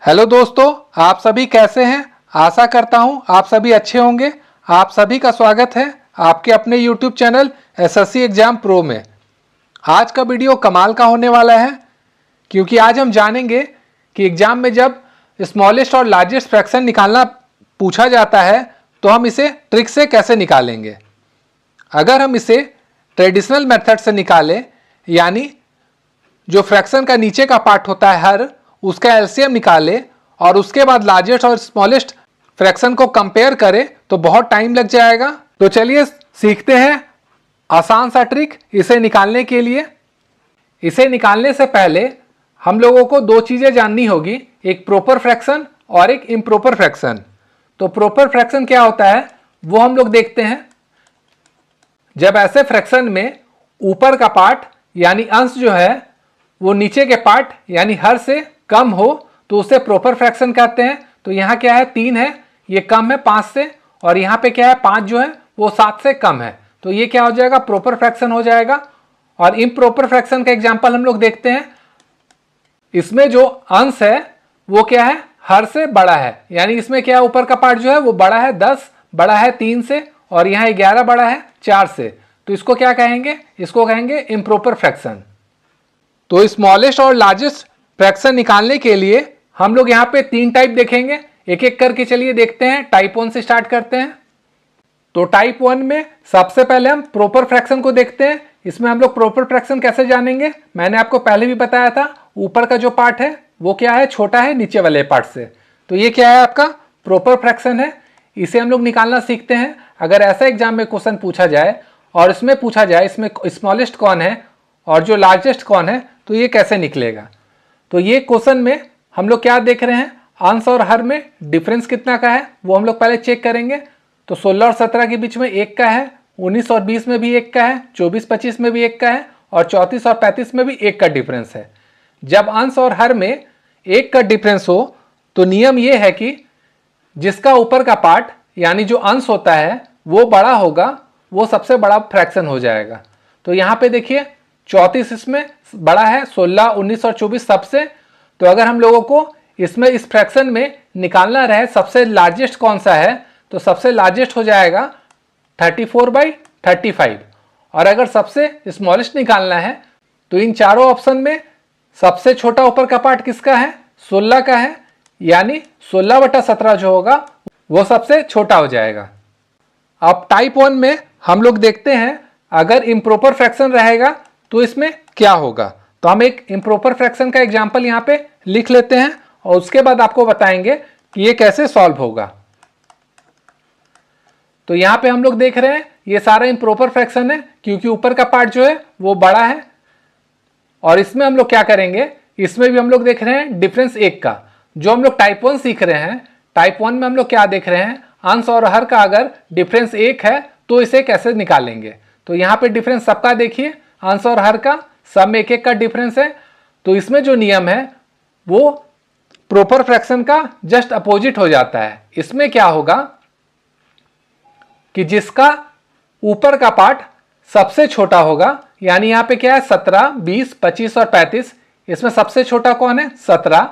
Hello दोस्तों, आप सभी कैसे हैं। आशा करता हूं आप सभी अच्छे होंगे। आप सभी का स्वागत है आपके अपने YouTube channel SSC exam pro में। आज का वीडियो कमाल का होने वाला है क्योंकि आज हम जानेंगे कि एग्जाम में जब स्मॉलेस्ट और लार्जेस्ट फ्रैक्शन निकालना पूछा जाता है तो हम इसे ट्रिक से कैसे निकालेंगे। अगर हम इसे ट्रेडिशनल मेथड से निकालें, यानी जो फ्रैक्शन का नीचे का पार्ट होता है हर, उसका एलसीएम निकाले और उसके बाद लार्जेस्ट और स्मॉलेस्ट फ्रैक्शन को कंपेयर करें तो बहुत टाइम लग जाएगा। तो चलिए सीखते हैं आसान सा ट्रिक इसे निकालने के लिए। इसे निकालने से पहले हम लोगों को दो चीज़ें जाननी होगी, एक प्रॉपर फ्रैक्शन और एक इम्प्रॉपर फ्रैक्शन। तो प्रॉपर फ्रैक्शन क्या होता है वो हम लोग देखते हैं। जब ऐसे फ्रैक्शन में ऊपर का पार्ट यानी अंश जो है वो नीचे के पार्ट यानी हर से कम हो तो उसे प्रॉपर फ्रैक्शन कहते हैं। तो यहाँ क्या है 3 है, ये कम है 5 से, और यहाँ पे क्या है 5 जो है वो 7 से कम है। तो ये क्या हो जाएगा, प्रॉपर फ्रैक्शन हो जाएगा। और इम्प्रॉपर फ्रैक्शन का एग्जांपल हम लोग देखते हैं। इसमें जो अंश है वो क्या है, हर से बड़ा है, यानी इसमें क्या है ऊपर का पार्ट जो है वो बड़ा है 10, बड़ा है 3 से, और यहाँ 11 बड़ा है 4 से। तो इसको क्या कहेंगे, इसको कहेंगे इम्प्रॉपर फ्रैक्शन। तो स्मॉलेस्ट और लार्जेस्ट फ्रैक्शन निकालने के लिए हम लोग यहाँ पे 3 टाइप देखेंगे। एक एक करके चलिए देखते हैं। टाइप 1 से स्टार्ट करते हैं। तो टाइप 1 में सबसे पहले हम प्रॉपर फ्रैक्शन को देखते हैं। इसमें हम लोग प्रॉपर फ्रैक्शन कैसे जानेंगे, मैंने आपको पहले भी बताया था। ऊपर का जो पार्ट है वो क्या है, छोटा है नीचे वाले पार्ट से। तो ये क्या है, आपका प्रॉपर फ्रैक्शन है। इसे हम लोग निकालना सीखते हैं। अगर ऐसा एग्जाम में क्वेश्चन पूछा जाए और इसमें पूछा जाए इसमें स्मॉलेस्ट कौन है और जो लार्जेस्ट कौन है, तो ये कैसे निकलेगा। तो ये क्वेश्चन में हम लोग क्या देख रहे हैं, अंश और हर में डिफरेंस कितना का है वो हम लोग पहले चेक करेंगे। तो 16 और 17 के बीच में 1 का है, 19 और 20 में भी 1 का है, 24-25 में भी 1 का है, और 34 और 35 में भी 1 का डिफरेंस है। जब अंश और हर में 1 का डिफरेंस हो तो नियम ये है कि जिसका ऊपर का पार्ट यानी जो अंश होता है वो बड़ा होगा, वो सबसे बड़ा फ्रैक्शन हो जाएगा। तो यहाँ पे देखिए 34 इसमें बड़ा है, 16, 19 और 24 सबसे। तो अगर हम लोगों को इसमें इस फ्रैक्शन में निकालना रहे सबसे लार्जेस्ट कौन सा है, तो सबसे लार्जेस्ट हो जाएगा 34/35। और अगर सबसे स्मॉलेस्ट निकालना है तो इन चारों ऑप्शन में सबसे छोटा ऊपर का पार्ट किसका है, 16 का है, यानी 16/17 जो होगा वो सबसे छोटा हो जाएगा। अब टाइप 1 में हम लोग देखते हैं अगर इम्प्रॉपर फ्रैक्शन रहेगा तो इसमें क्या होगा। तो हम एक इम्प्रॉपर फ्रैक्शन का एग्जांपल यहाँ पे लिख लेते हैं और उसके बाद आपको बताएंगे कि ये कैसे सॉल्व होगा। तो यहाँ पे हम लोग देख रहे हैं ये सारा इम्प्रॉपर फ्रैक्शन है क्योंकि ऊपर का पार्ट जो है वो बड़ा है। और इसमें हम लोग क्या करेंगे, इसमें भी हम लोग देख रहे हैं डिफरेंस 1 का। जो हम लोग टाइप 1 सीख रहे हैं, टाइप 1 में हम लोग क्या देख रहे हैं, अंश और हर का अगर डिफरेंस 1 है तो इसे कैसे निकालेंगे। तो यहाँ पे डिफरेंस सबका देखिए, अंश और हर का सब में 1-1 का डिफरेंस है। तो इसमें जो नियम है वो प्रॉपर फ्रैक्शन का जस्ट अपोजिट हो जाता है। इसमें क्या होगा कि जिसका ऊपर का पार्ट सबसे छोटा होगा, यानी यहाँ पे क्या है 17, 20, 25 और 35, इसमें सबसे छोटा कौन है 17।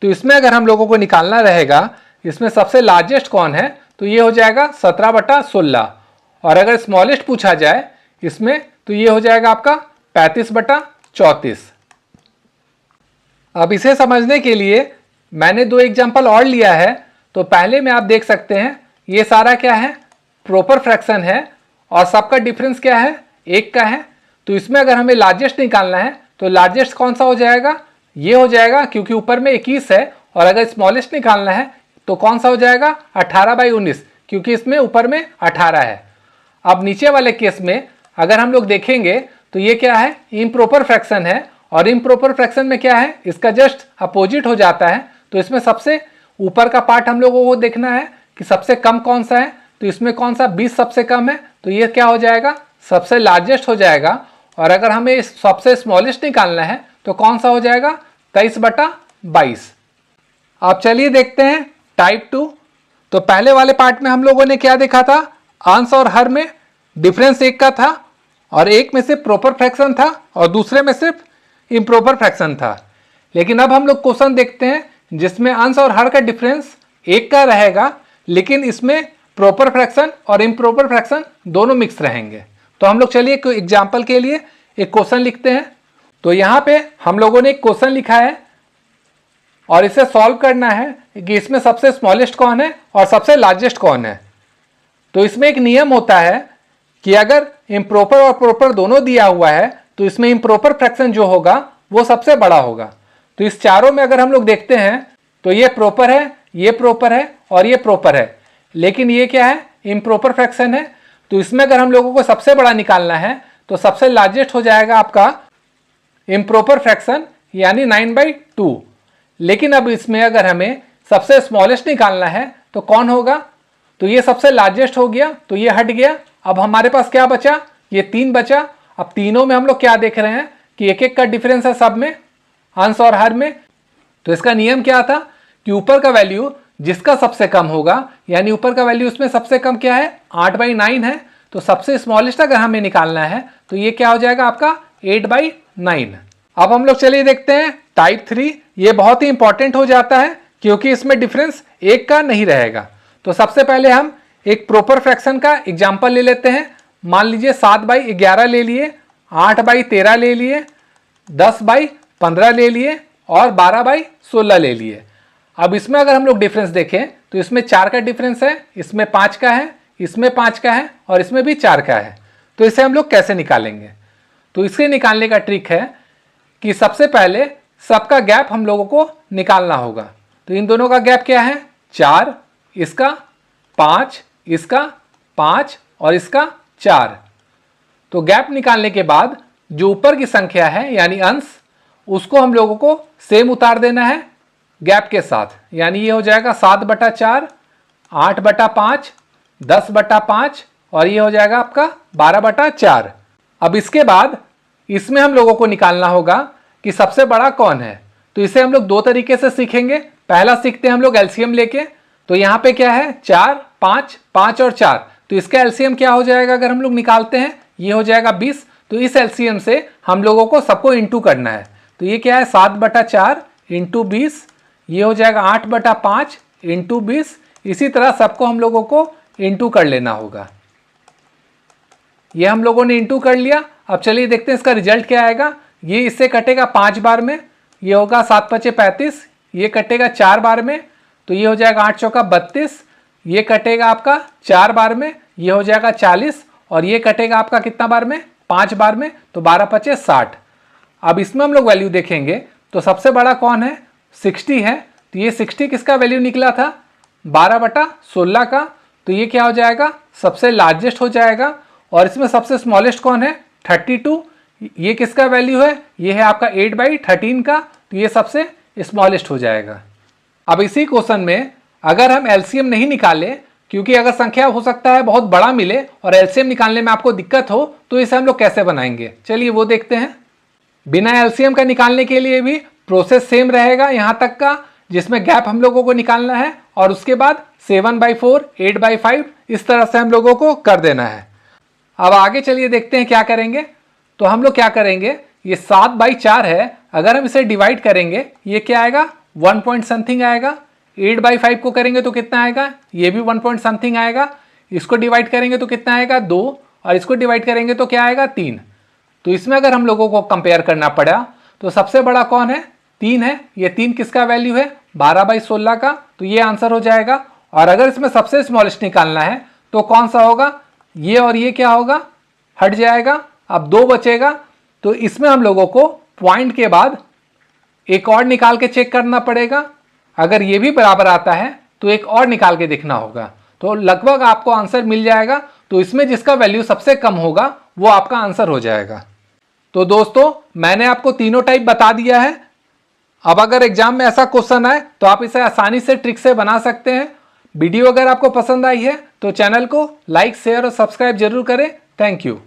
तो इसमें अगर हम लोगों को निकालना रहेगा इसमें सबसे लार्जेस्ट कौन है, तो ये हो जाएगा 17/16। और अगर स्मॉलेस्ट पूछा जाए इसमें तो ये हो जाएगा आपका 35/34। अब इसे समझने के लिए मैंने 2 एग्जांपल और लिया है। तो पहले में आप देख सकते हैं ये सारा क्या है, प्रॉपर फ्रैक्शन है और सबका डिफरेंस क्या है 1 का है। तो इसमें अगर हमें लार्जेस्ट निकालना है तो लार्जेस्ट कौन सा हो जाएगा, ये हो जाएगा क्योंकि ऊपर में 21 है। और अगर स्मॉलेस्ट निकालना है तो कौन सा हो जाएगा 18/19, क्योंकि इसमें ऊपर में 18 है। अब नीचे वाले केस में अगर हम लोग देखेंगे तो ये क्या है, इम्प्रॉपर फ्रैक्शन है। और इम्प्रॉपर फ्रैक्शन में क्या है, इसका जस्ट अपोजिट हो जाता है। तो इसमें सबसे ऊपर का पार्ट हम लोगों को देखना है कि सबसे कम कौन सा है। तो इसमें कौन सा 20 सबसे कम है, तो ये क्या हो जाएगा सबसे लार्जेस्ट हो जाएगा। और अगर हमें सबसे स्मॉलेस्ट निकालना है तो कौन सा हो जाएगा 23/22। अब चलिए देखते हैं टाइप 2। तो पहले वाले पार्ट में हम लोगों ने क्या देखा था, अंश और हर में डिफरेंस 1 का था और एक में सिर्फ प्रॉपर फ्रैक्शन था और दूसरे में सिर्फ इम्प्रॉपर फ्रैक्शन था। लेकिन अब हम लोग क्वेश्चन देखते हैं जिसमें अंश और हर का डिफरेंस 1 का रहेगा, लेकिन इसमें प्रॉपर फ्रैक्शन और इम्प्रॉपर फ्रैक्शन दोनों मिक्स रहेंगे। तो हम लोग चलिए एक एग्जाम्पल के लिए एक क्वेश्चन लिखते हैं। तो यहाँ पे हम लोगों ने एक क्वेश्चन लिखा है और इसे सॉल्व करना है कि इसमें सबसे स्मॉलेस्ट कौन है और सबसे लार्जेस्ट कौन है। तो इसमें एक नियम होता है कि अगर इम्प्रॉपर और प्रॉपर दोनों दिया हुआ है तो इसमें इम्प्रॉपर फ्रैक्शन जो होगा वो सबसे बड़ा होगा। तो इस चारों में अगर हम लोग देखते हैं तो ये प्रॉपर है, ये प्रॉपर है और ये प्रॉपर है, लेकिन ये क्या है, इम्प्रॉपर फ्रैक्शन है। तो इसमें अगर हम लोगों को सबसे बड़ा निकालना है तो सबसे लार्जेस्ट हो जाएगा आपका इम्प्रॉपर फ्रैक्शन यानी 9/2। लेकिन अब इसमें अगर हमें सबसे स्मॉलेस्ट निकालना है तो कौन होगा, तो ये सबसे लार्जेस्ट हो गया, तो ये हट गया। अब हमारे पास क्या बचा, ये 3 बचा। अब तीनों में हम लोग क्या देख रहे हैं कि 1-1 का डिफरेंस है सब में, अंश और हर में। तो इसका नियम क्या था कि ऊपर का वैल्यू जिसका सबसे कम होगा, यानी ऊपर का वैल्यू उसमें सबसे कम क्या है, 8/9 है। तो सबसे स्मॉलेस्ट अगर हमें निकालना है तो ये क्या हो जाएगा आपका 8/9। अब हम लोग चलिए देखते हैं टाइप 3। ये बहुत ही इंपॉर्टेंट हो जाता है क्योंकि इसमें डिफरेंस 1 का नहीं रहेगा। तो सबसे पहले हम एक प्रॉपर फ्रैक्शन का एग्जाम्पल ले लेते हैं। मान लीजिए 7/11 ले लिए, 8/13 ले लिए, 10/15 ले लिए और 12/16 ले लिए। अब इसमें अगर हम लोग डिफरेंस देखें तो इसमें 4 का डिफरेंस है, इसमें 5 का है, इसमें 5 का है और इसमें भी 4 का है। तो इसे हम लोग कैसे निकालेंगे, तो इसे निकालने का ट्रिक है कि सबसे पहले सबका गैप हम लोगों को निकालना होगा। तो इन दोनों का गैप क्या है, 4, इसका 5, इसका 5 और इसका 4। तो गैप निकालने के बाद जो ऊपर की संख्या है यानी अंश, उसको हम लोगों को सेम उतार देना है गैप के साथ। यानी ये हो जाएगा 7/4, 8/5, 10/5 और ये हो जाएगा आपका 12/4। अब इसके बाद इसमें हम लोगों को निकालना होगा कि सबसे बड़ा कौन है। तो इसे हम लोग 2 तरीके से सीखेंगे। पहला सीखते हैं हम लोग एलसीएम लेके। तो यहाँ पे क्या है, 4, 5, 5 और 4। तो इसका एलसीएम क्या हो जाएगा अगर हम लोग निकालते हैं, ये हो जाएगा 20। तो इस एलसीएम से हम लोगों को सबको इंटू करना है। तो ये क्या है, 7/4 इंटू 20, ये हो जाएगा 8/5 इंटू 20। इसी तरह सबको हम लोगों को इंटू कर लेना होगा। ये हम लोगों ने इंटू कर लिया। अब चलिए देखते हैं इसका रिजल्ट क्या आएगा। ये इससे कटेगा 5 बार में, ये होगा 7×5 = 35, ये कटेगा 4 बार में, तो ये हो जाएगा 8×4 = 32, ये कटेगा आपका 4 बार में, ये हो जाएगा 40 और ये कटेगा आपका कितना बार में, 5 बार में, तो 12×5 = 60। अब इसमें हम लोग वैल्यू देखेंगे तो सबसे बड़ा कौन है, 60 है। तो ये 60 किसका वैल्यू निकला था, 12/16 का। तो ये क्या हो जाएगा, सबसे लार्जेस्ट हो जाएगा। और इसमें सबसे स्मॉलेस्ट कौन है, 32। ये किसका वैल्यू है, ये है आपका 8/13 का। तो ये सबसे स्मॉलेस्ट हो जाएगा। अब इसी क्वेश्चन में अगर हम एलसीएम नहीं निकाले, क्योंकि अगर संख्या हो सकता है बहुत बड़ा मिले और एलसीएम निकालने में आपको दिक्कत हो, तो इसे हम लोग कैसे बनाएंगे, चलिए वो देखते हैं। बिना एलसीएम का निकालने के लिए भी प्रोसेस सेम रहेगा यहाँ तक का, जिसमें गैप हम लोगों को निकालना है और उसके बाद 7/4, 8/5 इस तरह से हम लोगों को कर देना है। अब आगे चलिए देखते हैं क्या करेंगे। तो हम लोग क्या करेंगे, ये 7/4 है, अगर हम इसे डिवाइड करेंगे ये क्या आएगा, 1 पॉइंट समथिंग आएगा। 8/5 को करेंगे तो कितना आएगा, ये भी 1 पॉइंट समथिंग आएगा। इसको डिवाइड करेंगे तो कितना आएगा, 2, और इसको डिवाइड करेंगे तो क्या आएगा, 3। तो इसमें अगर हम लोगों को कंपेयर करना पड़ा तो सबसे बड़ा कौन है, 3 है। ये 3 किसका वैल्यू है, 12/16 का। तो ये आंसर हो जाएगा। और अगर इसमें सबसे स्मॉलेस्ट निकालना है तो कौन सा होगा, ये और ये क्या होगा, हट जाएगा। अब 2 बचेगा। तो इसमें हम लोगों को पॉइंट के बाद एक और निकाल के चेक करना पड़ेगा। अगर ये भी बराबर आता है तो एक और निकाल के देखना होगा, तो लगभग आपको आंसर मिल जाएगा। तो इसमें जिसका वैल्यू सबसे कम होगा वो आपका आंसर हो जाएगा। तो दोस्तों मैंने आपको तीनों टाइप बता दिया है। अब अगर एग्जाम में ऐसा क्वेश्चन आए तो आप इसे आसानी से ट्रिक से बना सकते हैं। वीडियो अगर आपको पसंद आई है तो चैनल को लाइक, शेयर और सब्सक्राइब जरूर करें। Thank you.